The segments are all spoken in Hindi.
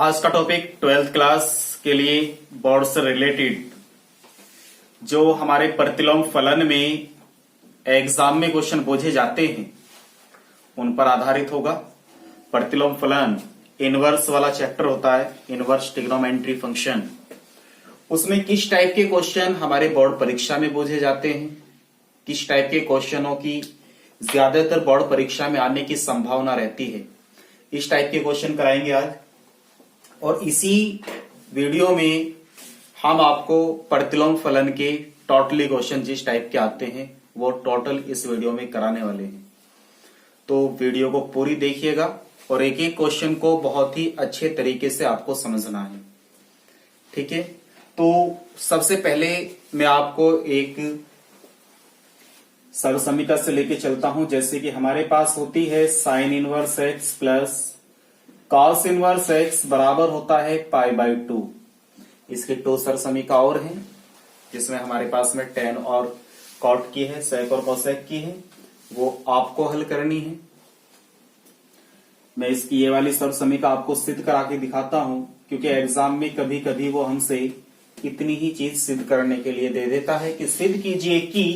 आज का टॉपिक 12th क्लास के लिए बोर्ड से रिलेटेड जो हमारे प्रतिलोम फलन में एग्जाम में क्वेश्चन पूछे जाते हैं उन पर आधारित होगा। प्रतिलोम फलन इनवर्स वाला चैप्टर होता है, इनवर्स ट्रिग्नोमेट्री फंक्शन। उसमें किस टाइप के क्वेश्चन हमारे बोर्ड परीक्षा में पूछे जाते हैं, किस टाइप के क्वेश्चनों की ज्यादातर बोर्ड परीक्षा में आने की संभावना रहती है, इस टाइप के क्वेश्चन कराएंगे आज। और इसी वीडियो में हम आपको प्रतिलोम फलन के टोटली क्वेश्चन जिस टाइप के आते हैं वो टोटल इस वीडियो में कराने वाले हैं। तो वीडियो को पूरी देखिएगा और एक एक क्वेश्चन को बहुत ही अच्छे तरीके से आपको समझना है, ठीक है। तो सबसे पहले मैं आपको एक सरल समीकरण से लेके चलता हूं। जैसे कि हमारे पास होती है sine inverse x plus cos inverse x बराबर होता है π/2। इसके दो सरल समीकरण और हैं जिसमें हमारे पास में tan और cot की है, sec और cosec की है, वो आपको हल करनी है। मैं इसकी ये वाली सरल समीकरण आपको सिद्ध करा के दिखाता हूं क्योंकि एग्जाम में कभी कभी वो हमसे इतनी ही चीज सिद्ध करने के लिए दे देता है कि सिद्ध कीजिए कि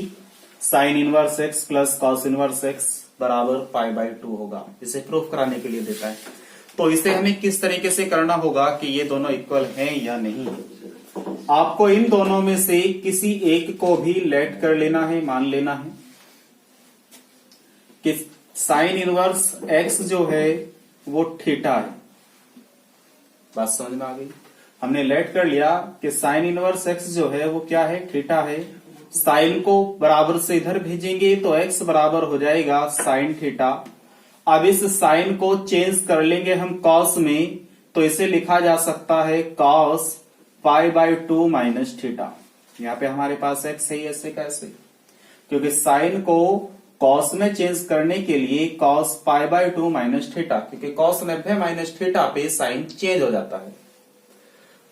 sine inverse x plus cos inverse x बराबर π/2 होगा। इसे प्रूफ कराने के लिए देता है। तो इसे हमें किस तरीके से करना होगा कि ये दोनों इक्वल हैं या नहीं। आपको इन दोनों में से किसी एक को भी लेट कर लेना है, मान लेना है कि साइन इनवर्स एक्स जो है वो थीटा है। बात समझ में आ गई। हमने लेट कर लिया कि साइन इनवर्स एक्स जो है वो क्या है, थीटा है। साइन को बराबर से इधर भेजेंगे तो एक्स बराबर हो जाएगा साइन थीटा। अब इस साइन को चेंज कर लेंगे हम कॉस में, तो इसे लिखा जा सकता है कॉस π/2 माइनस थीटा। यहाँ पे हमारे पास एक्स है, ऐसे कैसे, क्योंकि साइन को कॉस में चेंज करने के लिए कॉस π/2 माइनस थीटा, क्योंकि कॉस 90 माइनस थीटा पे साइन चेंज हो जाता है।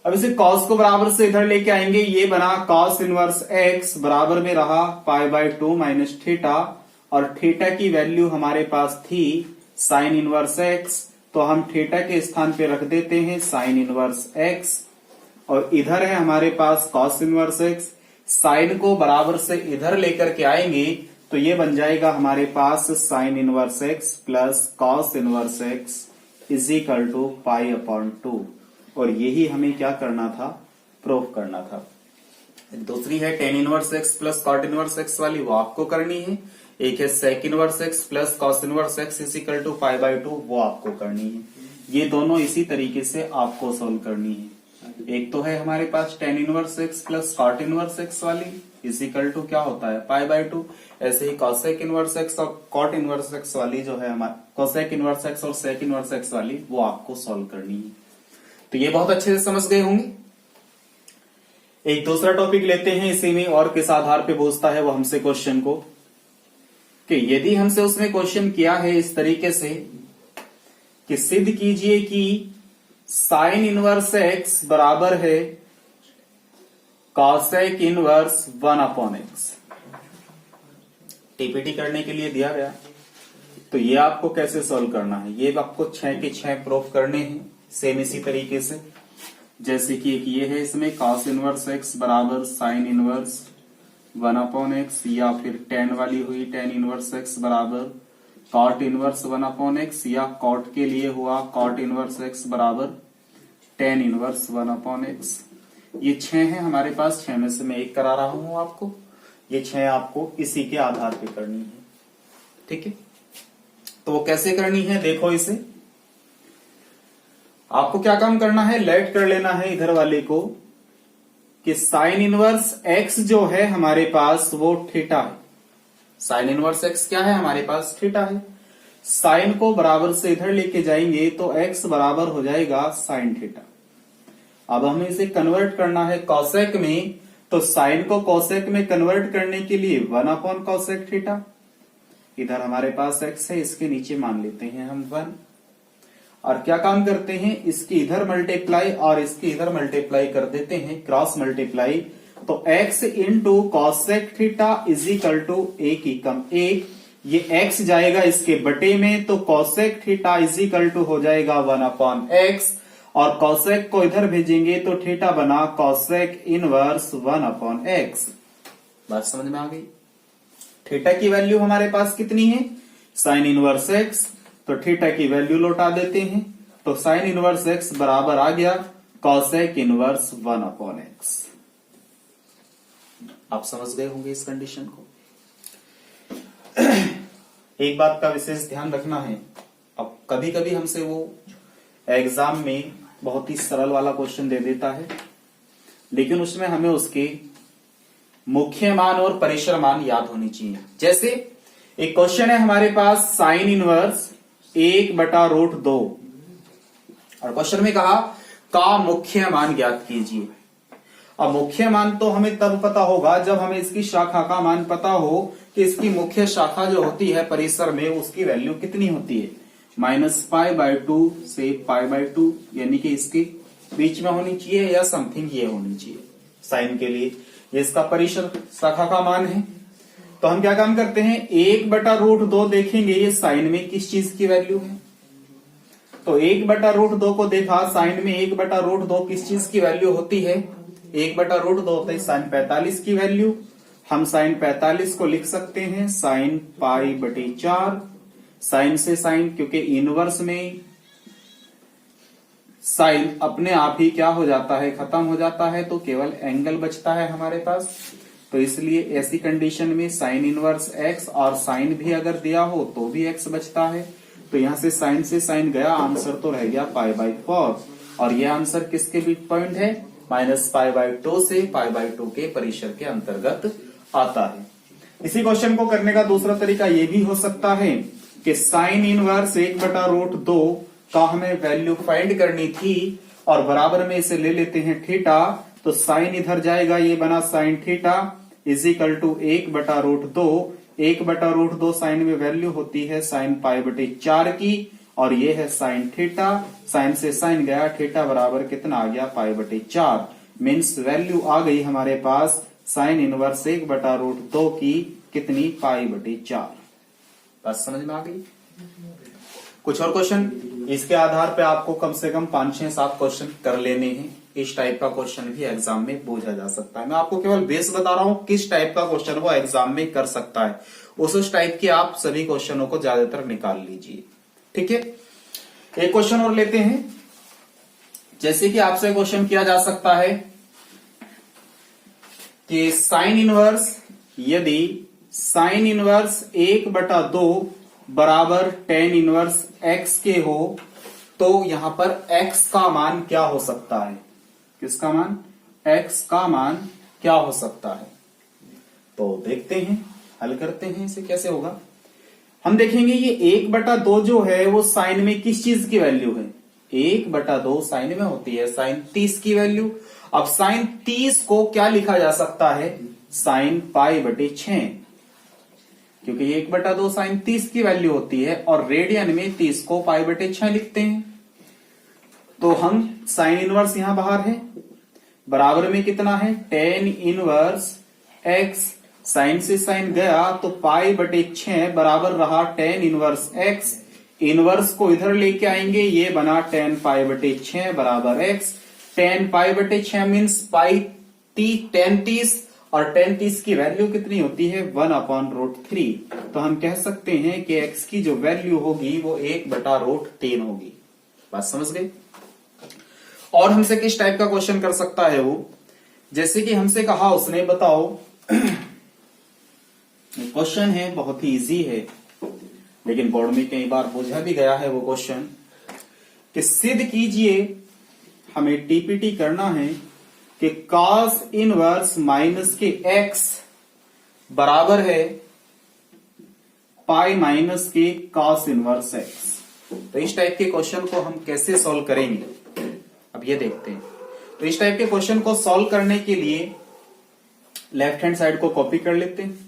अब इसे कॉस को बराबर से इधर लेके आएंगे, ये बना कॉस इनवर्स एक्स बराबर में रहा π/2 माइनस थीटा और थीटा की वैल्यू हमारे पास थी साइन इनवर्स एक्स, तो हम थीटा के स्थान पे रख देते हैं साइन इनवर्स एक्स। और इधर है हमारे पास कॉस इनवर्स एक्स। साइन को बराबर से इधर लेकर के आएंगे तो ये बन जाएगा हमारे पास sine inverse x plus cos inverse x is equal to π/2। और यही हमें क्या करना था, प्रूफ करना था। दूसरी है tan inverse x plus cot inverse x वाली, वो आपको करनी है। एक है sec inverse x plus cos inverse x is equal to π/2, वो आपको करनी है। ये दोनों इसी तरीके से आपको सोल्व करनी है। एक तो है हमारे पास tan inverse x plus cot inverse x वाली इज इक्वल टू क्या होता है π/2। ऐसे ही कॉसेक इनवर्स एक्स और कॉट इनवर्स एक्स वाली जो है हमारे कॉसेक इनवर्स एक्स और सेक इनवर्स एक्स वाली, वो आपको सोल्व करनी है। तो ये बहुत अच्छे से समझ गए होंगे। एक दूसरा टॉपिक लेते हैं इसी में, और किस आधार पे पूछता है वो हमसे क्वेश्चन को, कि यदि हमसे उसने क्वेश्चन किया है इस तरीके से कि सिद्ध कीजिए कि साइन इनवर्स एक्स बराबर है कॉसेक इनवर्स 1/x। टीपीटी करने के लिए दिया गया, तो ये आपको कैसे सॉल्व करना है, ये आपको 6 के 6 प्रूफ करने हैं सेम इसी तरीके से। जैसे कि एक ये है, इसमें कॉस इनवर्स एक्स बराबर साइन इनवर्स 1/x, या फिर tan वाली हुई tan इनवर्स एक्स बराबर कॉट इनवर्स 1/x, या कॉट के लिए हुआ कॉट इनवर्स एक्स बराबर tan इनवर्स 1/x। ये 6 है हमारे पास, 6 में से मैं एक करा रहा हूं आपको। ये 6 आपको इसी के आधार पे करनी है, ठीक है। तो वो कैसे करनी है, देखो इसे। आपको क्या काम करना है, लेट कर लेना है इधर वाले को कि साइन इनवर्स एक्स जो है हमारे पास वो थीटा है। साइन इनवर्स एक्स क्या है हमारे पास, थीटा है। साइन को बराबर से इधर लेके जाएंगे तो एक्स बराबर हो जाएगा साइन थीटा। अब हमें इसे कन्वर्ट करना है कॉसेक में, तो साइन को कॉसेक में कन्वर्ट करने के लिए 1/cosec थीटा। इधर हमारे पास एक्स है, इसके नीचे मान लेते हैं हम 1। और क्या काम करते हैं, इसकी इधर मल्टीप्लाई और इसकी इधर मल्टीप्लाई कर देते हैं, क्रॉस मल्टीप्लाई। तो x into cosec theta is equal to 1 ही कम 1, ये x जाएगा इसके बटे में, तो cosec theta is equal to हो जाएगा 1/x और कॉसेक को इधर भेजेंगे तो थीटा बना कॉसेक इनवर्स 1/x। बात समझ में आ गई। थीटा की वैल्यू हमारे पास कितनी है, साइन इनवर्स x, तो थीटा की वैल्यू लौटा देते हैं, तो साइन इनवर्स x बराबर आ गया कॉसेक इनवर्स 1/x। आप समझ गए होंगे इस कंडीशन को। एक बात का विशेष ध्यान रखना है, अब कभी कभी हमसे वो एग्जाम में बहुत ही सरल वाला क्वेश्चन दे देता है, लेकिन उसमें हमें उसके मुख्य मान और परिसर मान याद होनी चाहिए। जैसे एक क्वेश्चन है हमारे पास साइन इनवर्स 1/√2 और क्वेश्चन में कहा का मुख्य मान ज्ञात कीजिए। अब मुख्य मान तो हमें तब पता होगा जब हमें इसकी शाखा का मान पता हो कि इसकी मुख्य शाखा जो होती है परिसर में उसकी वैल्यू कितनी होती है, -π/2 से π/2, यानी कि इसके बीच में होनी चाहिए या समथिंग ये होनी चाहिए साइन के लिए। ये इसका परिसर शाखा का मान है। तो हम क्या काम करते हैं, 1/√2 देखेंगे ये साइन में किस चीज की वैल्यू है। तो 1/√2 को देखा, साइन में 1/√2 किस चीज की वैल्यू होती है, 1/√2 होता है साइन 45 की वैल्यू। हम साइन 45 को लिख सकते हैं साइन π/4। साइन से साइन, क्योंकि इनवर्स में साइन अपने आप ही क्या हो जाता है, खत्म हो जाता है, तो केवल एंगल बचता है हमारे पास। तो इसलिए ऐसी कंडीशन में साइन इनवर्स x और साइन भी अगर दिया हो तो भी x बचता है। तो यहां से साइन गया, आंसर तो रह गया π/4। और ये आंसर किसके बीच पॉइंट है, -π/2 से π/2 के परिसर के अंतर्गत आता है। इसी क्वेश्चन को करने का दूसरा तरीका ये भी हो सकता है कि साइन इनवर्स 1/√2 का हमें वैल्यू फाइंड करनी थी और बराबर में इसे ले लेते हैं थीटा। तो साइन इधर जाएगा, ये बना साइन थीटा = 1/√2। 1/√2 साइन में वैल्यू होती है साइन π/4 की, और ये है साइन थीटा। साइन से साइन गया, थीटा बराबर कितना आ गया, π/4। मीन्स वैल्यू आ गई हमारे पास साइन इनवर्स 1/√2 की कितनी, π/4। बात समझ में आ गई। कुछ और क्वेश्चन इसके आधार पे आपको कम से कम 5, 6, 7 क्वेश्चन कर लेने हैं। इस टाइप का क्वेश्चन भी एग्जाम में पूछा जा सकता है। मैं आपको केवल बेस बता रहा हूं किस टाइप का क्वेश्चन वो एग्जाम में कर सकता है, उस टाइप के आप सभी क्वेश्चनों को ज्यादातर निकाल लीजिए। ठीक है, एक क्वेश्चन और लेते हैं। जैसे कि आपसे क्वेश्चन किया जा सकता है कि साइन इनवर्स, यदि साइन इनवर्स 1/2 बराबर tan इनवर्स x के हो तो यहां पर x का मान क्या हो सकता है, किसका मान, x का मान क्या हो सकता है। तो देखते हैं, हल करते हैं इसे कैसे होगा। हम देखेंगे ये 1/2 जो है वो साइन में किस चीज की वैल्यू है, 1/2 साइन में होती है साइन 30 की वैल्यू। अब साइन 30 को क्या लिखा जा सकता है, साइन π/6, क्योंकि 1/2 साइन 30 की वैल्यू होती है और रेडियन में 30 को π/6 लिखते हैं। तो हम साइन इनवर्स यहां बाहर है, बराबर में कितना है, tan इनवर्स x। साइन से साइन गया तो π/6 बराबर रहा tan इनवर्स x। इनवर्स को इधर लेके आएंगे, ये बना tan π/6 बराबर x। tan π/6 मीन्स tan 30 और tan 30 की वैल्यू कितनी होती है, 1/√3। तो हम कह सकते हैं कि x की जो वैल्यू होगी वो 1/√3 होगी। बात समझ गए। और हमसे किस टाइप का क्वेश्चन कर सकता है वो, जैसे कि हमसे कहा उसने, बताओ क्वेश्चन है बहुत ही इजी है लेकिन बोर्ड में कई बार पूछा भी गया है वो क्वेश्चन, कि सिद्ध कीजिए, हमें टीपीटी करना है कि cos इनवर्स माइनस के x बराबर है पाई माइनस के cos इनवर्स x। तो इस टाइप के क्वेश्चन को हम कैसे सॉल्व करेंगे, अब ये देखते हैं। तो इस टाइप के क्वेश्चन को सॉल्व करने के लिए लेफ्ट हैंड साइड को कॉपी कर लेते हैं,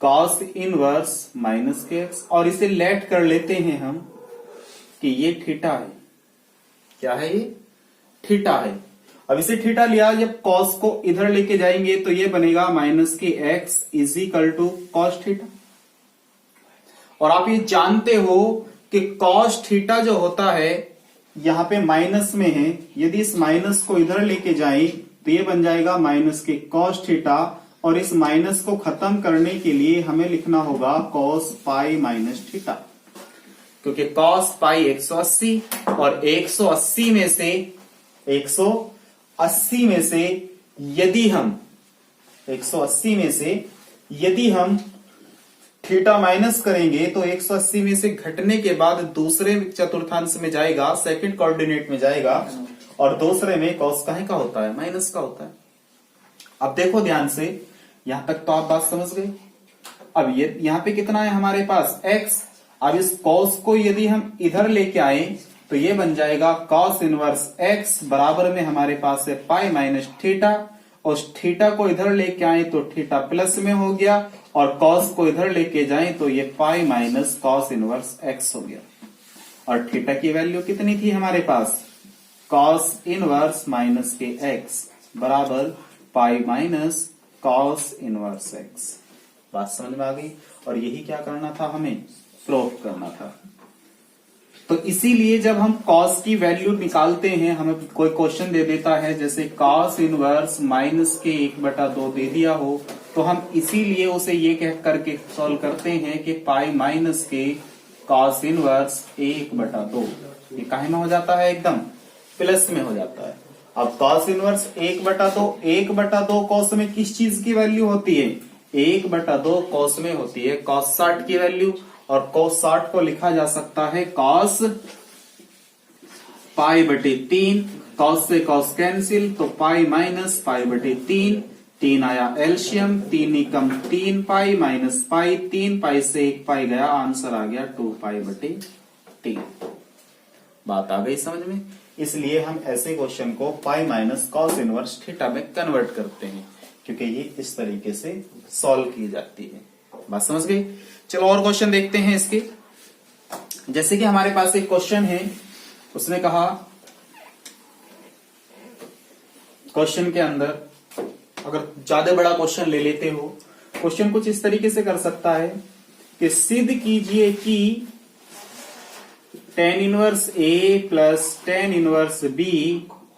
cos इनवर्स माइनस के x, और इसे लेट कर लेते हैं हम कि ये थीटा है। क्या है, ये थीटा है। अब इसे थीटा लिया, जब cos को इधर लेके जाएंगे तो ये बनेगा माइनस के x = cos थीटा। और आप ये जानते हो कि cos थीटा जो होता है यहाँ पे माइनस में है, यदि इस माइनस को इधर लेके जाए तो ये बन जाएगा माइनस के कॉस थीटा, और इस माइनस को खत्म करने के लिए हमें लिखना होगा कॉस पाई माइनस थीटा, क्योंकि कॉस पाई 180 और 180 में से यदि हम 180 में से यदि हम थीटा माइनस करेंगे तो 180 में से घटने के बाद दूसरे चतुर्थांश में जाएगा, सेकंड कोऑर्डिनेट में जाएगा, और दूसरे में कॉस काहे का होता है, माइनस का होता है। अब देखो ध्यान से, यहां तक तो आप बात समझ गए। अब ये यहां पे कितना है हमारे पास x। अब इस कॉस को यदि हम इधर लेके आए तो ये बन जाएगा कॉस इनवर्स x बराबर में हमारे पास है पाई माइनस थीटा, और थीटा को इधर लेके आए तो थीटा प्लस में हो गया, और कॉस को इधर लेके जाए तो ये pi minus cos inverse x हो गया। और थीटा की वैल्यू कितनी थी हमारे पास, कॉस इनवर्स माइनस के x बराबर pi minus cos inverse x। बात समझ में आ गई। और यही क्या करना था, हमें प्रूव करना था। तो इसीलिए जब हम कॉस की वैल्यू निकालते हैं, हमें कोई क्वेश्चन दे देता है जैसे कॉस इनवर्स माइनस के 1/2 दे दिया हो, तो हम इसीलिए उसे ये कह करके सॉल्व करते हैं कि पाई माइनस के कॉस इनवर्स 1/2 ये काहे में हो जाता है, एकदम प्लस में हो जाता है। अब कॉस इनवर्स 1/2 कॉस में किस चीज की वैल्यू होती है, 1/2 कॉस में होती है कॉस 60 की वैल्यू, और कॉस 60 को लिखा जा सकता है कॉस पाई बटे 3, कॉस से कॉस कैंसिल तो पाई माइनस पाई बटे 3, 3 आया एल्शियम, 3 एकम 3 पाई माइनस पाई, 3 पाई से 1 पाई गया, आंसर आ गया 2 पाई बटे 3। बात आ गई समझ में। इसलिए हम ऐसे क्वेश्चन को pi minus cos inverse theta में कन्वर्ट करते हैं, क्योंकि ये इस तरीके से सॉल्व की जाती है। बात समझ गई। चलो और क्वेश्चन देखते हैं इसके। जैसे कि हमारे पास एक क्वेश्चन है, उसने कहा क्वेश्चन के अंदर, अगर ज्यादा बड़ा क्वेश्चन ले लेते हो, क्वेश्चन कुछ इस तरीके से कर सकता है कि सिद्ध कीजिए कि tan inverse A plus tan inverse B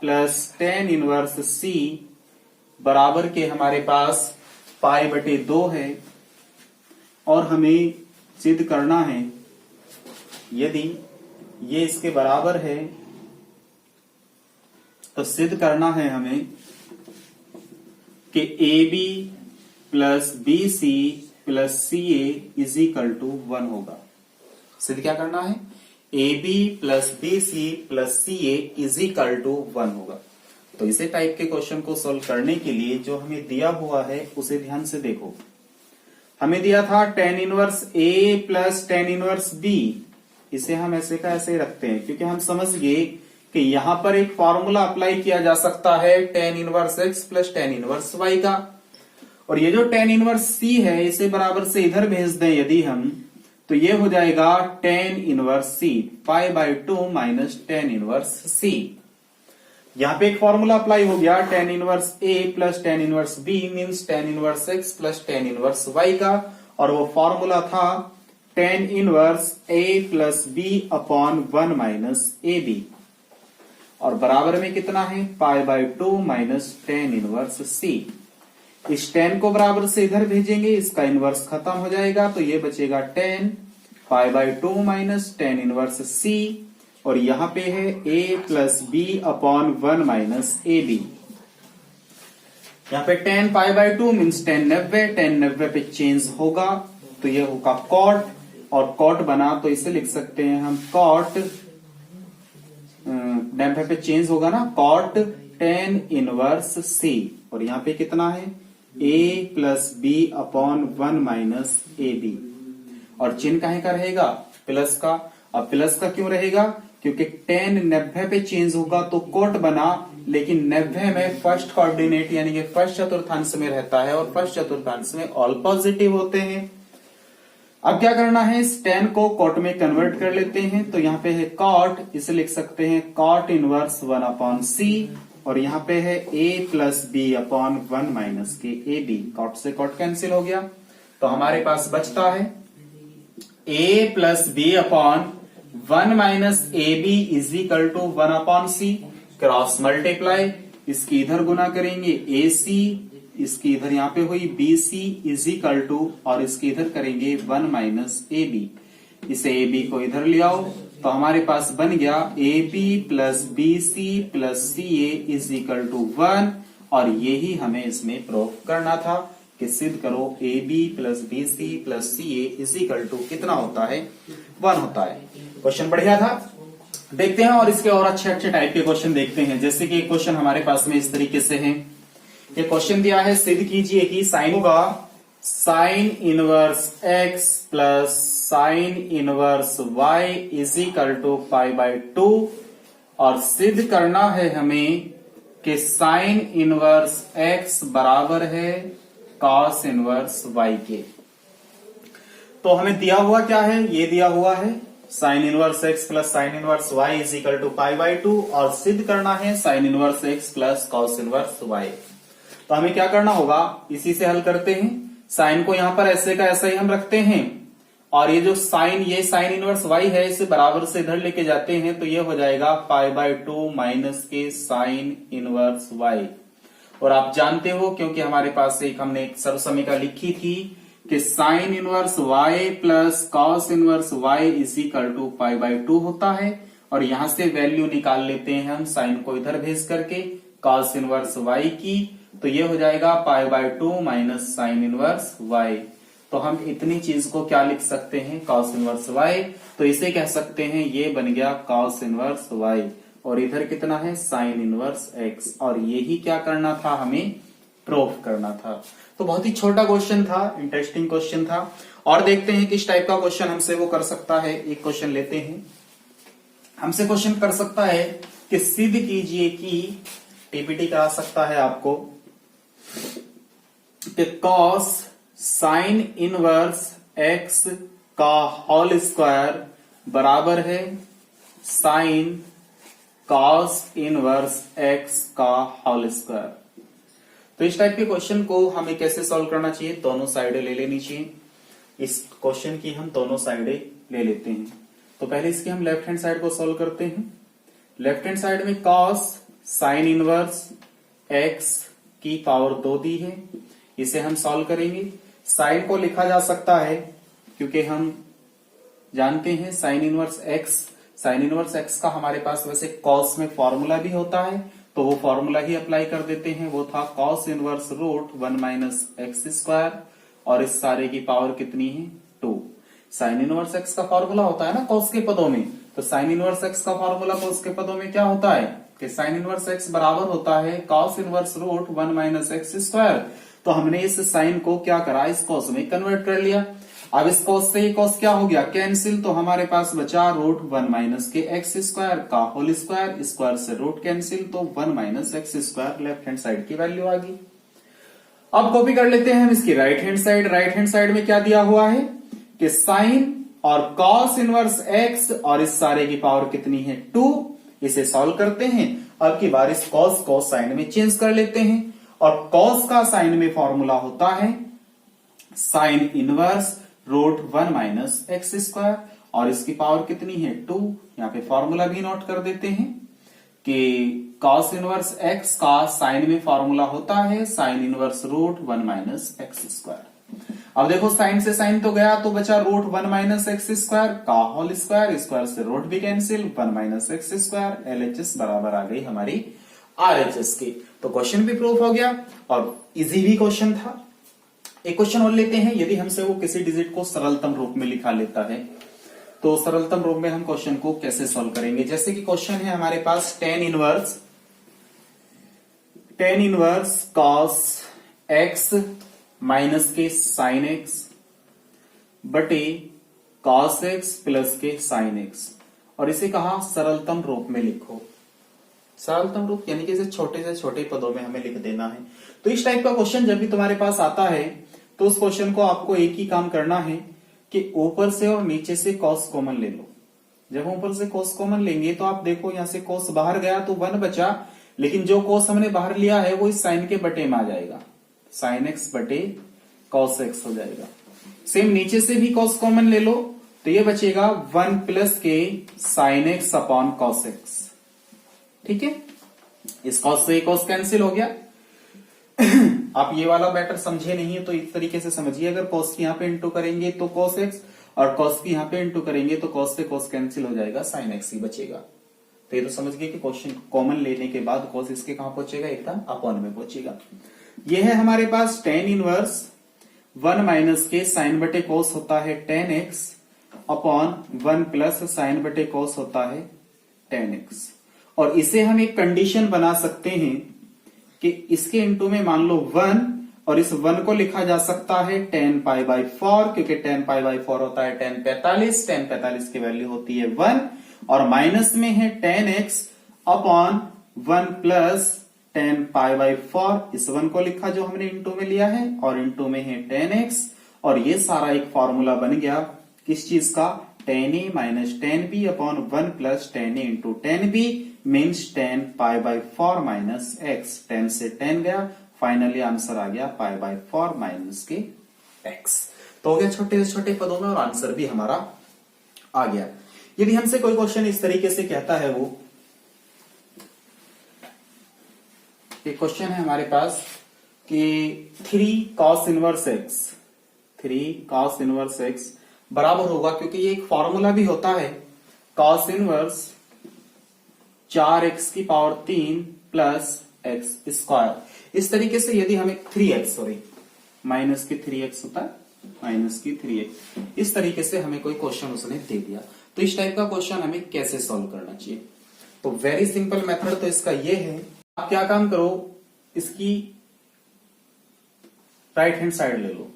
plus tan inverse C बराबर के हमारे पास पाई बटे 2 है, और हमें सिद्ध करना है यदि ये इसके बराबर है तो सिद्ध करना है हमें कि AB plus BC plus CA is equal to 1 होगा। सिद्ध क्या करना है, AB plus BC plus CA is equal to 1 होगा। तो इसे टाइप के क्वेश्चन को सॉल्व करने के लिए जो हमें दिया हुआ है उसे ध्यान से देखो। हमें दिया था tan inverse A plus tan inverse B, इसे हम ऐसे का ऐसे रखते हैं क्योंकि हम समझ गए कि यहां पर एक फॉर्मूला अप्लाई किया जा सकता है tan inverse x plus tan inverse y का, और ये जो tan इनवर्स C है इसे बराबर से इधर भेज दें यदि हम, तो ये हो जाएगा tan inverse C pi by 2 minus tan inverse C। यहां पे एक फॉर्मूला अप्लाई हो गया tan inverse A plus tan inverse B means tan inverse x plus tan inverse y का, और वो फॉर्मूला था tan inverse A plus B upon 1 minus AB, और बराबर में कितना है pi by 2 minus tan inverse C। इस tan को बराबर से इधर भेजेंगे, इसका इनवर्स खत्म हो जाएगा, तो ये बचेगा tan pi by 2 minus tan inverse C, और यहां पे है A plus B upon 1 minus AB। यहां पे tan pi by 2 means tan 90 पे चेंज होगा तो ये होगा cot, और cot बना तो इसे लिख सकते हैं हम cot 90 पे चेंज होगा ना, cot tan इनवर्स C, और यहां पे कितना है A plus B upon 1 minus AB, और चिन्ह काहे का रहेगा, प्लस का। अब प्लस का क्यों रहेगा, क्योंकि tan 90 पे चेंज होगा तो कोट बना, लेकिन 90 में फर्स्ट कोऑर्डिनेट यानी कि फर्स्ट चतुर्थांश में रहता है, और फर्स्ट चतुर्थांश में ऑल पॉजिटिव होते हैं। अब क्या करना है, इस tan को कोट में कन्वर्ट कर लेते हैं, तो यहाँ पे है cot, इसे लिख सकते हैं cot इनवर्स 1 अपॉन C, और यहाँ पे है A plus B upon 1 minus के AB, cot से cot कैंसिल हो गया, तो हमारे पास बचता है A plus B upon 1 minus A B is equal to 1/c, cross multiply, इसकी इधर गुना करेंगे ए सी, इसकी इधर यहां पे हुई B C is equal to, और इसकी इधर करेंगे 1 माइनस ए बी। इसे ए बी को इधर ले आओ तो हमारे पास बन गया A B plus B C plus C A is equal to 1, और यही हमें इसमें प्रूव करना था कि सिद्ध करो A B plus B C plus C A is equal to कितना होता है, 1 होता है। क्वेश्चन बढ़िया था, देखते हैं और इसके और अच्छे अच्छे टाइप के क्वेश्चन देखते हैं। जैसे कि एक क्वेश्चन हमारे पास में इस तरीके से है, ये क्वेश्चन दिया है, सिद्ध कीजिए कि साइन होगा sine inverse x plus sine inverse y is equal to π/2, और सिद्ध करना है हमें कि साइन इनवर्स एक्स बराबर है कॉस इनवर्स वाई के। तो हमें दिया हुआ क्या है, ये दिया हुआ है sine inverse x plus sine inverse y is equal to π/2, और सिद्ध करना है sine inverse x plus cos inverse y. तो हमें क्या करना होगा, इसी से हल करते हैं। साइन को यहां पर ऐसे का ऐसा ही हम रखते हैं, और ये जो साइन, ये साइन इनवर्स वाई है, इसे बराबर से इधर लेके जाते हैं तो ये हो जाएगा π/2 माइनस के साइन इनवर्स वाई। और आप जानते हो, क्योंकि हमारे पास एक हमने एक सर्वसमीका लिखी थी कि sine inverse y plus cos inverse y is equal to π/2 होता है, और यहां से वैल्यू निकाल लेते हैं हम साइन को इधर भेज करके कॉस इनवर्स वाई की, तो ये हो जाएगा π/2 माइनस साइन इनवर्स वाई। तो हम इतनी चीज को क्या लिख सकते हैं, कॉस इनवर्स वाई, तो इसे कह सकते हैं ये बन गया कॉस इनवर्स वाई, और इधर कितना है साइन इनवर्स एक्स, और यही क्या करना था, हमें प्रूव करना था। तो बहुत ही छोटा क्वेश्चन था, इंटरेस्टिंग क्वेश्चन था। और देखते हैं किस टाइप का क्वेश्चन हमसे वो कर सकता है। एक क्वेश्चन लेते हैं, हमसे क्वेश्चन कर सकता है कि सिद्ध कीजिए कि, टीपीटी करा सकता है आपको, कि कॉस साइन इनवर्स एक्स का होल स्क्वायर बराबर है साइन कॉस इनवर्स एक्स का होल स्क्वायर। तो इस टाइप के क्वेश्चन को हमें कैसे सॉल्व करना चाहिए, दोनों साइडें ले लेनी चाहिए। इस क्वेश्चन की हम दोनों साइडें ले लेते हैं। तो पहले इसकी हम लेफ्ट हैंड साइड को सॉल्व करते हैं। लेफ्ट हैंड साइड में कॉस साइन इनवर्स एक्स की पावर 2 दी है, इसे हम सॉल्व करेंगे। साइन को लिखा जा सकता है क्योंकि हम जानते हैं साइन इनवर्स एक्स का हमारे पास वैसे कॉस में फॉर्मूला भी होता है, तो वो फॉर्मूला ही अप्लाई कर देते हैं। वो था cos inverse root 1 minus X square, और इस सारे की पावर कितनी है, 2। साइन इनवर्स एक्स का फॉर्मूला होता है ना कॉस के पदों में, तो साइन इनवर्स एक्स का फॉर्मूला कॉस के पदों में क्या होता है कि साइन इनवर्स एक्स बराबर होता है cos inverse root 1 minus X square. तो हमने इस साइन को क्या करा, इस कॉस में कन्वर्ट कर लिया। अब इस कॉस से कॉस क्या हो गया, कैंसिल, तो हमारे पास बचा रूट 1 माइनस के एक्स स्क्वायर का होल स्क्वायर, स्क्वायर से रूट कैंसिल, तो 1 minus X square left hand side की वैल्यू आ गई। अब कॉपी कर लेते हैं हम इसकी right hand side. Right hand side में क्या दिया हुआ है कि साइन और कॉस इनवर्स एक्स, और इस सारे की पावर कितनी है, 2। इसे सॉल्व करते हैं। अब की बार इस कॉस को साइन में चेंज कर लेते हैं, और कॉस का साइन में फॉर्मूला होता है sine inverse root 1 minus X square, और इसकी पावर कितनी है, 2। यहां पे फॉर्मूला भी नोट कर देते हैं कि कॉस इनवर्स एक्स का साइन में फॉर्मूला होता है sine inverse root 1 minus X square. अब देखो साइन से साइन तो गया, तो बचा रूट 1 माइनस एक्स स्क्वायर का होल स्क्वायर, स्क्वायर से रूट भी cancel, 1 minus X square, LHS बराबर आ गई हमारी आरएचएस की। तो क्वेश्चन भी प्रूफ हो गया, और इजी भी क्वेश्चन था। एक क्वेश्चन और लेते हैं, यदि हमसे वो किसी डिजिट को सरलतम रूप में लिखा लेता है, तो सरलतम रूप में हम क्वेश्चन को कैसे सॉल्व करेंगे। जैसे कि क्वेश्चन है हमारे पास tan inverse cos x minus के साइन एक्स बटे कॉस एक्स प्लस के साइन एक्स, और इसे कहा सरलतम रूप में लिखो। सरलतम रूप यानी कि इसे छोटे से छोटे पदों में हमें लिख देना है। तो इस टाइप का क्वेश्चन जब भी तुम्हारे पास आता है, तो उस क्वेश्चन को आपको एक ही काम करना है कि ऊपर से और नीचे से कॉस कॉमन ले लो। जब ऊपर से कॉस कॉमन लेंगे तो आप देखो यहां से कॉस बाहर गया तो 1 बचा, लेकिन जो कॉस हमने बाहर लिया है वो इस साइन के बटे में आ जाएगा, साइन एक्स बटे कॉस एक्स हो जाएगा। सेम नीचे से भी कॉस कॉमन ले लो, तो ये बचेगा 1 प्लस के sine x upon cos x. ठीक है, इस कॉस से कॉस कैंसिल हो गया। आप ये वाला मैटर समझे नहीं है तो इस तरीके से समझिए, अगर कॉस की यहां पे इंटू करेंगे तो कॉस एक्स, और कॉस की यहां पे इंटू करेंगे तो कॉस से कॉस कैंसिल हो जाएगा, साइन एक्स ही बचेगा। तो ये तो समझ गए कि क्वेश्चन कॉमन लेने के बाद कॉस इसके कहां पहुंचेगा, एकदम अपॉन में पहुंचेगा। ये है हमारे पास टेन इनवर्स 1 माइनस के साइन बटे कॉस होता है ten x upon 1 plus sign बटे कॉस होता है टेन एक्स। और इसे हम एक कंडीशन बना सकते हैं कि इसके इंटू में मान लो 1, और इस 1 को लिखा जा सकता है tan पाई बाई 4, क्योंकि tan पाई बाई 4 होता है tan 45, tan 45 की वैल्यू होती है 1, और माइनस में है tan x upon 1 plus tan pi by 4, इस 1 को लिखा जो हमने इंटू में लिया है, और इंटू में है tan x, और ये सारा एक फॉर्मूला बन गया किस चीज का, tan a minus tan b upon 1 plus tan a into tan b means tan pi by 4 minus x, tan से tan गया, फाइनली आंसर आ गया पाई बाई 4 माइनस के x। तो हो गया छोटे से छोटे पदों में, और आंसर भी हमारा आ गया। यदि हमसे कोई क्वेश्चन इस तरीके से कहता है, वो एक क्वेश्चन है हमारे पास कि 3 cos inverse x, 3 cos inverse x बराबर होगा, क्योंकि ये एक फॉर्मूला भी होता है cos इनवर्स 4x की पावर 3 प्लस एक्स स्क्वायर। इस तरीके से यदि हमें 3x, सॉरी माइनस की 3x होता है, माइनस की 3x, इस तरीके से हमें कोई क्वेश्चन उसने दे दिया, तो इस टाइप का क्वेश्चन हमें कैसे सॉल्व करना चाहिए। तो वेरी सिंपल मेथड तो इसका ये है, आप क्या काम करो, इसकी राइट हैंड साइड ले लो,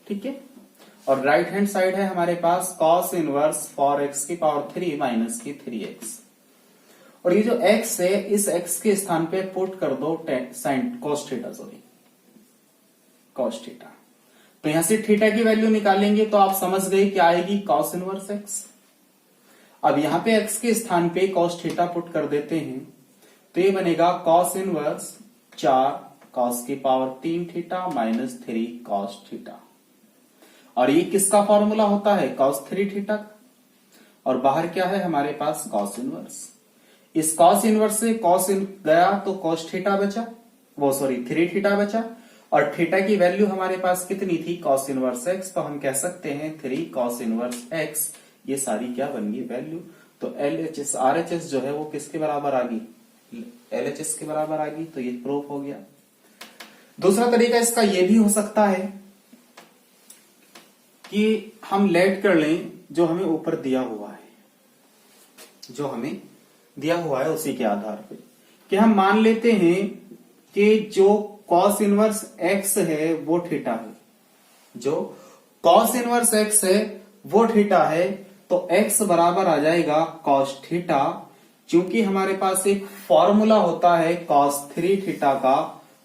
ठीक है, और राइट हैंड साइड है हमारे पास cos इनवर्स 4x की पावर 3 माइनस की 3x, और ये जो x है इस x के स्थान पे पुट कर दो sine cos theta, sorry cos theta. तो यहां से थीटा की वैल्यू निकालेंगे तो आप समझ गए क्या आएगी, cos इनवर्स x। अब यहां पे x के स्थान पे cos थीटा पुट कर देते हैं, तो ये बनेगा cos इनवर्स 4 cos की power 3 theta minus 3 cos theta, और ये किसका फॉर्मूला होता है, cos 3 थीटा, और बाहर क्या है हमारे पास cos इनवर्स। इस cos इनवर्स से cos गया तो cos थीटा बचा, वो सॉरी 3 थीटा बचा, और थीटा की वैल्यू हमारे पास कितनी थी, cos इनवर्स x, तो हम कह सकते हैं 3 cos इनवर्स x, ये सारी क्या बन गई वैल्यू। तो LHS RHS जो है वो किसके बराबर आ गई, LHS के बराबर आ गई, तो ये प्रूफ हो गया। दूसरा तरीका इसका ये भी हो सकता है कि हम लेट कर लें जो हमें ऊपर दिया हुआ है, जो हमें दिया हुआ है उसी के आधार पे, कि हम मान लेते हैं कि जो cos इनवर्स x है वो थीटा है, जो cos इनवर्स x है वो थीटा है, तो x बराबर आ जाएगा cos थीटा, क्योंकि हमारे पास एक फॉर्मूला होता है cos 3 थीटा का,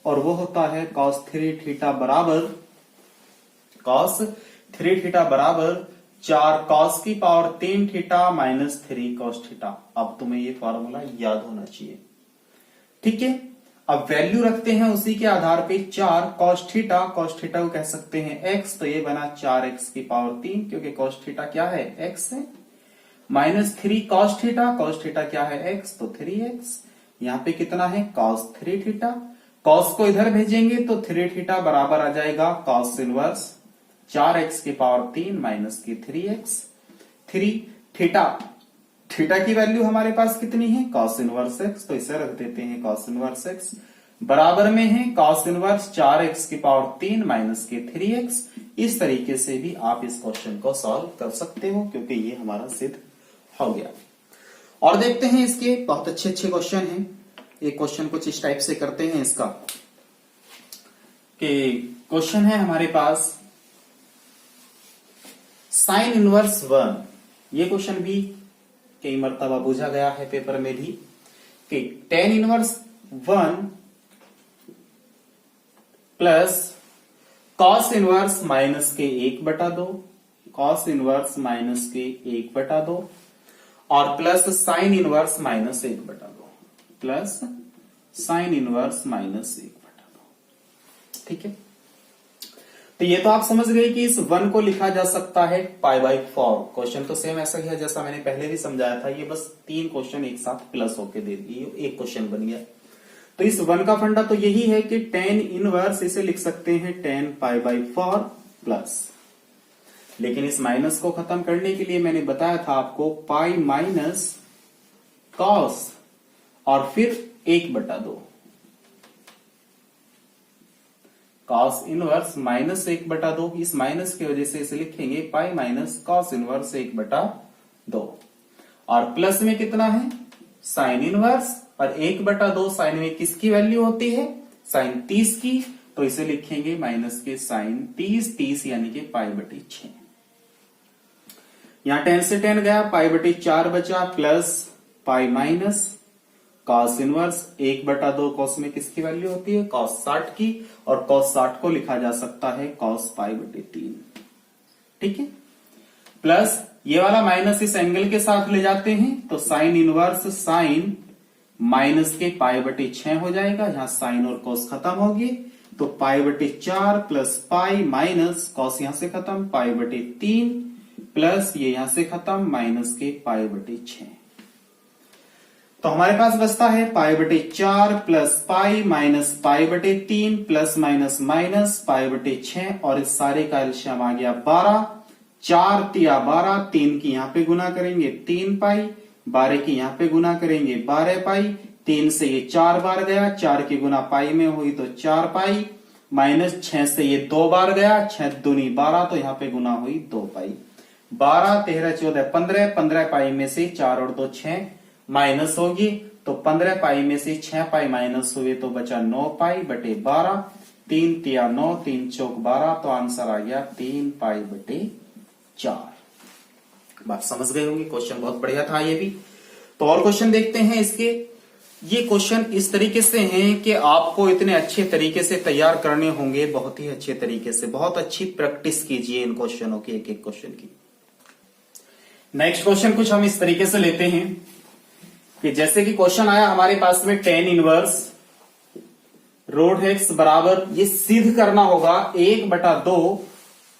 और वो होता है cos 3 थीटा बराबर, cos 3 थीटा बराबर 4 cos की power 3 theta minus 3 cos theta. अब तुम्हें ये फॉर्मूला याद होना चाहिए, ठीक है। अब वैल्यू रखते हैं उसी के आधार पे, 4 cos थीटा, cos थीटा को कह सकते हैं x, तो ये बना 4x की पावर 3, क्योंकि cos थीटा क्या है, x है, माइनस 3 cos थीटा क्या है, x, तो 3x, यहां पे कितना है cos 3 थीटा, cos को इधर भेजेंगे तो 3 थीटा बराबर आ जाएगा cos इनवर्स 4x की पावर 3 माइनस की 3x, 3 थीटा, थीटा की वैल्यू हमारे पास कितनी है, cos इनवर्स x, तो इसे रख देते हैं cos इनवर्स x, बराबर में है cos इनवर्स 4x की पावर 3 माइनस के 3x। इस तरीके से भी आप इस क्वेश्चन को सॉल्व कर सकते हो, क्योंकि ये हमारा सिद्ध हो गया। और देखते हैं इसके बहुत अच्छे अच्छे क्वेश्चन हैं। एक क्वेश्चन कुछ इस टाइप से करते हैं इसका, कि क्वेश्चन है हमारे पास साइन इनवर्स 1, ये क्वेश्चन भी कई मरतबा पूछा गया है पेपर में भी, कि tan inverse 1 plus cos inverse minus के 1/2, cos इनवर्स माइनस के 1/2, और plus sine inverse minus 1/2, plus sine inverse minus 1/2, ठीक है। तो ये तो आप समझ गए कि इस 1 को लिखा जा सकता है π/4। क्वेश्चन तो सेम ऐसा ही है जैसा मैंने पहले भी समझाया था, ये बस 3 क्वेश्चन एक साथ प्लस होके दे दिए, एक क्वेश्चन बन गया। तो इस 1 का फंडा तो यही है कि tan इनवर्स इसे लिख सकते हैं tan π/4 प्लस, लेकिन इस माइनस को खत्म करने के लिए मैंने बताया था आपको पाई माइनस कॉस और फिर 1/2 कॉस इनवर्स माइनस 1/2, इस माइनस की वजह से इसे लिखेंगे पाई माइनस कॉस इनवर्स 1/2 और प्लस में कितना है साइन इनवर्स, और 1/2 साइन में किसकी वैल्यू होती है साइन 30 की, तो इसे लिखेंगे माइनस के साइन 30 यानी कि π/6। यहां 10 से 10 गया, π/4 बचा plus pi minus cos inverse 1/2 cos में किसकी वैल्यू होती है कॉस 60 की, और कॉस 60 को लिखा जा सकता है कॉस π/3। ठीक है, प्लस ये वाला माइनस इस एंगल के साथ ले जाते हैं तो साइन इनवर्स साइन माइनस के π/6 हो जाएगा, यहां साइन और कॉस खत्म होगी, तो π/4 प्लस पाई माइनस कॉस यहां से खत्म π/3 प्लस ये यहां से खत्म माइनस के π/6। तो हमारे पास बचता है π/4 plus pi minus π/3 plus minus minus π/6, और इस सारे का एलशियम आ गया 12, 4 तिया 12, 3 की यहां पे गुना करेंगे 3 पाई, 12 की यहां पे गुना करेंगे 12 पाई, 3 से ये 4 बार गया, 4 की गुना पाई में हुई तो 4 पाई, माइनस 6 से ये 2 बार गया, 6 दूनी 12, तो यहां पे गुना हुई 2 पाई, 12 13 14 15, 15 पाई में से 4 और 2 6 माइनस होगी, तो 15 पाई में से 6 पाई माइनस हुए तो बचा 9 पाई बटे 12, 3 तिया 9, 3 चौक 12, तो आंसर आ गया 3 π/4। बात समझ गए होंगे, क्वेश्चन बहुत बढ़िया था ये भी। तो और क्वेश्चन देखते हैं इसके। ये क्वेश्चन इस तरीके से हैं कि आपको इतने अच्छे तरीके से तैयार करने होंगे, बहुत ही अच्छे तरीके से, बहुत अच्छी प्रैक्टिस कीजिए इन क्वेश्चनों की, एक एक क्वेश्चन की। नेक्स्ट क्वेश्चन कुछ हम इस तरीके से लेते हैं कि जैसे कि क्वेश्चन आया हमारे पास में tan इनवर्स रोड एक्स बराबर, ये सिद्ध करना होगा 1/2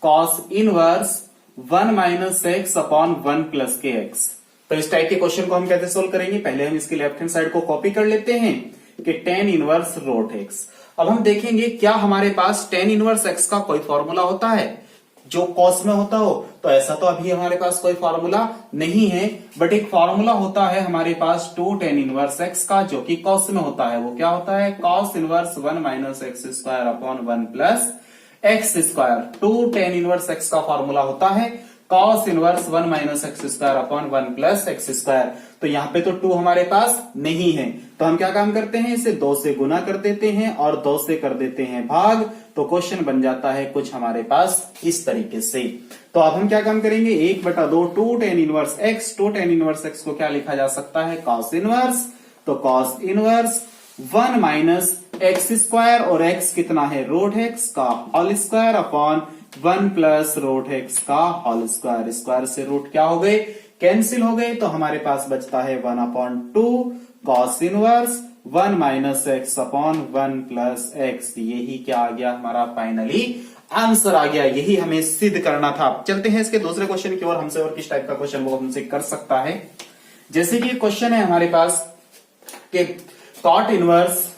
cos inverse 1 minus x upon 1 plus के एक्स। तो इस टाइप के क्वेश्चन को हम कैसे सोल्व करेंगे, पहले हम इसकी लेफ्ट हैंड साइड को कॉपी कर लेते हैं कि tan इनवर्स रोड एक्स। अब हम देखेंगे क्या हमारे पास tan इनवर्स एक्स का कोई फॉर्मूला होता है जो कॉस में होता हो, तो ऐसा तो अभी हमारे पास कोई फॉर्मूला नहीं है, बट एक फॉर्मूला होता है हमारे पास 2 tan इनवर्स एक्स का, जो कि कॉस में होता है। वो क्या होता है cos inverse 1 minus X square upon 1 plus x square. 2 tan inverse X का फॉर्मूला होता है cos inverse 1 minus X square upon 1 plus x square. तो यहां पे तो 2 हमारे पास नहीं है, तो हम क्या काम करते हैं, इसे 2 से गुना कर देते हैं और 2 से कर देते हैं भाग, तो क्वेश्चन बन जाता है कुछ हमारे पास इस तरीके से। तो अब हम क्या काम करेंगे, 1/2 2 tan inverse X, 2 tan inverse X को क्या लिखा जा सकता है कॉस इनवर्स, तो cos inverse 1 minus X square, और एक्स कितना है रूट एक्स का whole square upon 1 plus root X का होल स्क्वायर। स्क्वायर से रूट क्या हो गए कैंसिल हो गए, तो हमारे पास बचता है 1/2 cos inverse 1 minus x upon 1 plus x. यही क्या आ गया हमारा फाइनली आंसर आ गया, यही हमें सिद्ध करना था। चलते हैं इसके दूसरे क्वेश्चन की ओर, हमसे और किस टाइप का क्वेश्चन वो हमसे कर सकता है। जैसे कि क्वेश्चन है हमारे पास कि कॉट इनवर्स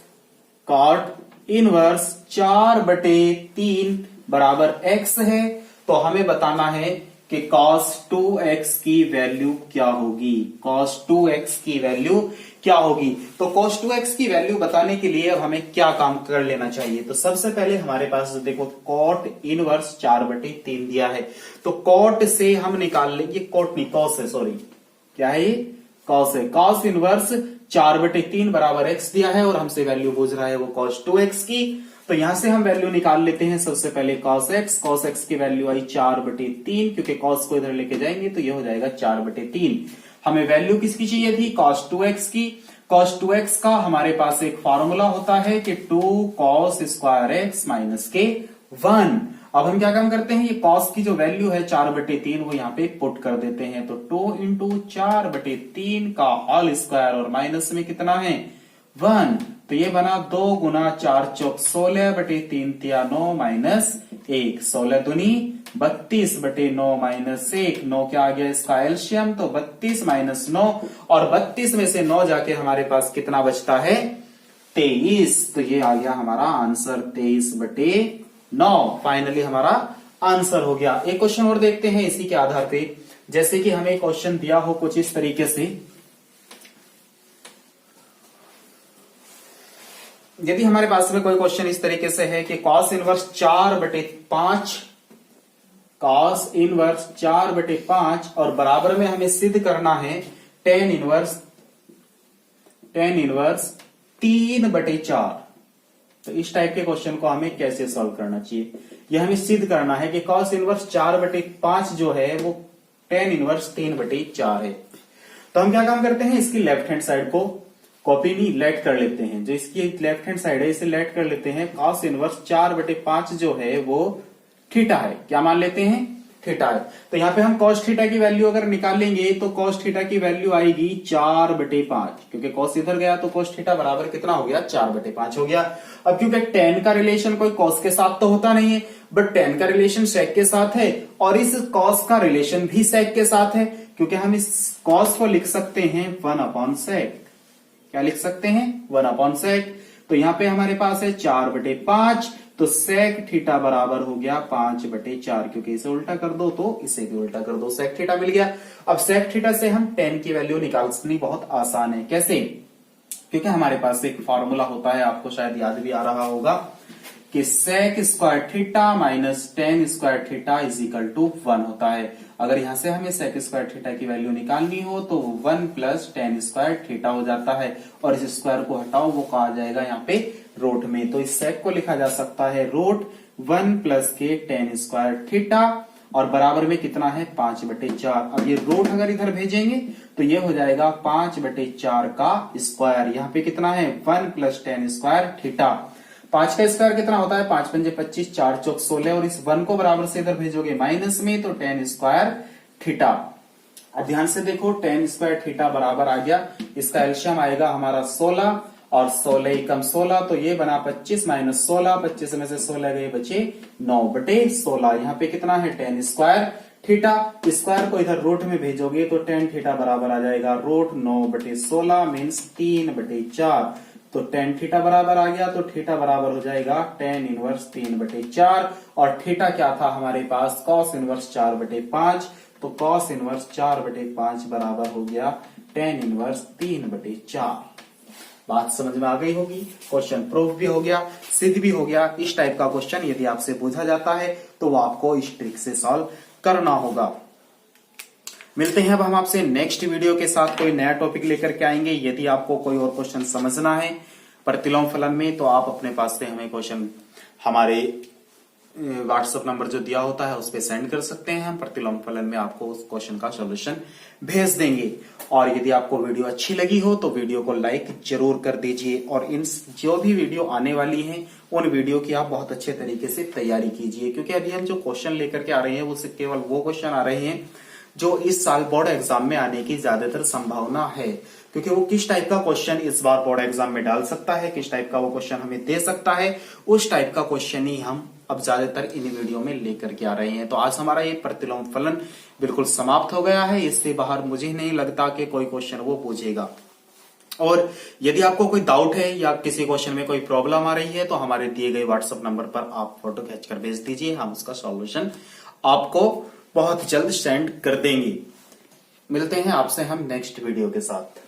4/3 बराबर एक्स है, तो हमें बताना है कि cos 2x की वैल्यू क्या होगी, cos 2x की वैल्यू क्या होगी। तो cos 2x की वैल्यू बताने के लिए अब हमें क्या काम कर लेना चाहिए, तो सबसे पहले हमारे पास देखो cot इनवर्स 4/3 दिया है, तो cot से हम निकाल लेंगे, cot नहीं cos है, सॉरी क्या है ये cos है, cos इनवर्स 4/3 बराबर x दिया है और हमसे वैल्यू पूछ रहा है वो cos 2x की। तो यहां से हम वैल्यू निकाल लेते हैं। सबसे पहले cos x की वैल्यू आई 4/3, क्योंकि cos को इधर लेके जाएंगे तो ये हो जाएगा 4/3। हमें वैल्यू किसकी चाहिए थी cos 2x की। cos 2x का हमारे पास एक फॉर्मूला होता है कि 2 cos स्क्वायर x माइनस के 1। अब हम क्या काम करते हैं, ये cos की जो वैल्यू है 4/3 वो यहाँ पे पुट कर देते हैं, तो 2 इंटू 4/3 का होल स्क्वायर और माइनस में कितना है 1, तो ये बना 2 गुना 4 चौक 16/3 9 माइनस 1, 16 दूनी 32 बटे 9 माइनस 1, 9 क्या आ गया इसका एलसीएम, तो 32 माइनस 9, और 32 में से 9 जाके हमारे पास कितना बचता है 23। तो ये आ गया हमारा आंसर 23 बटे 9। फाइनली हमारा आंसर हो गया। एक क्वेश्चन और देखते हैं इसी के आधार पे। जैसे कि हमें क्वेश्चन दिया हो कुछ इस तरीके से, यदि हमारे पास में कोई क्वेश्चन इस तरीके से है कि cos इनवर्स 4/5, cos इनवर्स 4/5 और बराबर में हमें सिद्ध करना है tan इनवर्स 3/4। तो इस टाइप के क्वेश्चन को हमें कैसे सॉल्व करना चाहिए, यह हमें सिद्ध करना है कि cos इनवर्स 4/5 जो है वो tan इनवर्स 3/4 है। तो हम क्या काम करते हैं, इसकी लेफ्ट हैंड साइड को कॉपी नहीं लेट कर लेते हैं, जो इसकी लेफ्ट हैंड साइड है इसे लेट कर लेते हैं। cos इनवर्स 4/5 जो है वो थीटा है, क्या मान लेते हैं थीटा है। तो यहाँ पे हम cos थीटा की वैल्यू अगर निकालेंगे तो cos थीटा की वैल्यू आएगी 4/5, क्योंकि cos इधर गया तो cos थीटा बराबर कितना हो गया 4/5 हो गया। अब क्योंकि tan का रिलेशन कोई cos के साथ तो होता नहीं है, बट tan का रिलेशन sec के साथ है, और इस cos का रिलेशन भी sec के साथ है, क्योंकि हम इस cos को लिख सकते हैं 1/sec। क्या लिख सकते हैं 1/sec। तो यहां पे हमारे पास है 4/5, तो sec थीटा बराबर हो गया 5/4, क्योंकि इसे उल्टा कर दो तो इसे भी उल्टा कर दो, sec थीटा मिल गया। अब sec थीटा से हम tan की वैल्यू निकालनी बहुत आसान है। कैसे, क्योंकि हमारे पास एक फॉर्मूला होता है, आपको शायद याद भी आ रहा होगा कि sec square theta minus tan square theta is equal to 1 होता है। अगर यहां से हमें sec स्क्वायर थीटा की वैल्यू निकालनी हो तो 1 प्लस tan स्क्वायर थीटा हो जाता है, और इस स्क्वायर को हटाओ वो कहा जाएगा यहाँ पे रूट में। तो इस sec को लिखा जा सकता है रूट 1 प्लस के tan स्क्वायर थीटा, और बराबर में कितना है 5/4। अब ये रूट अगर इधर भेजेंगे तो ये हो जाएगा 5/4 का स्क्वायर। यहाँ पे कितना है 1 प्लस tan स्क्वायर थीटा। 5 का स्क्वायर कितना होता है 5 पंजे 25, 4 चौक 16, और इस 1 को बराबर से इधर भेजोगे माइनस में, तो tan स्क्वायर थीटा। अब ध्यान से देखो tan स्क्वायर थीटा बराबर आ गया, इसका एलसीएम आएगा हमारा 16, और 16 कम 16, तो ये बना 25 माइनस 16, 25 में से 16 गए बचे 9/16। यहाँ पे कितना है tan स्क्वायर थीटा। स्क्वायर को इधर रूट में भेजोगे तो tan थीटा बराबर आ जाएगा रूट 9/16 मीन्स 3/4। तो tan थीटा बराबर आ गया, तो थीटा बराबर हो जाएगा tan इनवर्स 3/4, और थीटा क्या था हमारे पास cos इनवर्स 4/5, तो cos इनवर्स 4/5 बराबर हो गया tan इनवर्स 3/4। बात समझ में आ गई होगी। क्वेश्चन प्रूफ भी हो गया, सिद्ध भी हो गया। इस टाइप का क्वेश्चन यदि आपसे पूछा जाता है तो वो आपको इस ट्रिक से सॉल्व करना होगा। मिलते हैं अब हम आपसे नेक्स्ट वीडियो के साथ, कोई नया टॉपिक लेकर के आएंगे। यदि आपको कोई और क्वेश्चन समझना है प्रतिलोम फलन में, तो आप अपने पास से हमें क्वेश्चन हमारे व्हाट्सएप नंबर जो दिया होता है उस पर सेंड कर सकते हैं। हम प्रतिलोम फलन में आपको उस क्वेश्चन का सॉल्यूशन भेज देंगे। और यदि आपको वीडियो अच्छी लगी हो तो वीडियो को लाइक जरूर कर दीजिए, और इन जो भी वीडियो आने वाली हैं उन वीडियो की आप बहुत अच्छे तरीके से तैयारी कीजिए, क्योंकि अभी हम जो क्वेश्चन लेकर के आ रहे हैं वो सिर्फ केवल वो क्वेश्चन आ रहे हैं जो इस साल बोर्ड एग्जाम में आने की ज्यादातर संभावना है, क्योंकि वो किस टाइप का क्वेश्चन इस बार बोर्ड एग्जाम में डाल सकता है, किस टाइप का वो क्वेश्चन हमें दे सकता है, उस टाइप का क्वेश्चन ही हम अब ज्यादातर इन वीडियो में लेकर के आ रहे हैं। तो आज हमारा ये प्रतिलोम फलन बिल्कुल समाप्त हो गया है। इससे बाहर मुझे नहीं लगता कि कोई क्वेश्चन वो पूछेगा। और यदि आपको कोई डाउट है या किसी क्वेश्चन में कोई प्रॉब्लम आ रही है तो हमारे दिए गए व्हाट्सएप नंबर पर आप फोटो खींचकर भेज दीजिए, हम उसका सॉल्यूशन आपको बहुत जल्द सेंड कर देंगे। मिलते हैं आपसे हम नेक्स्ट वीडियो के साथ।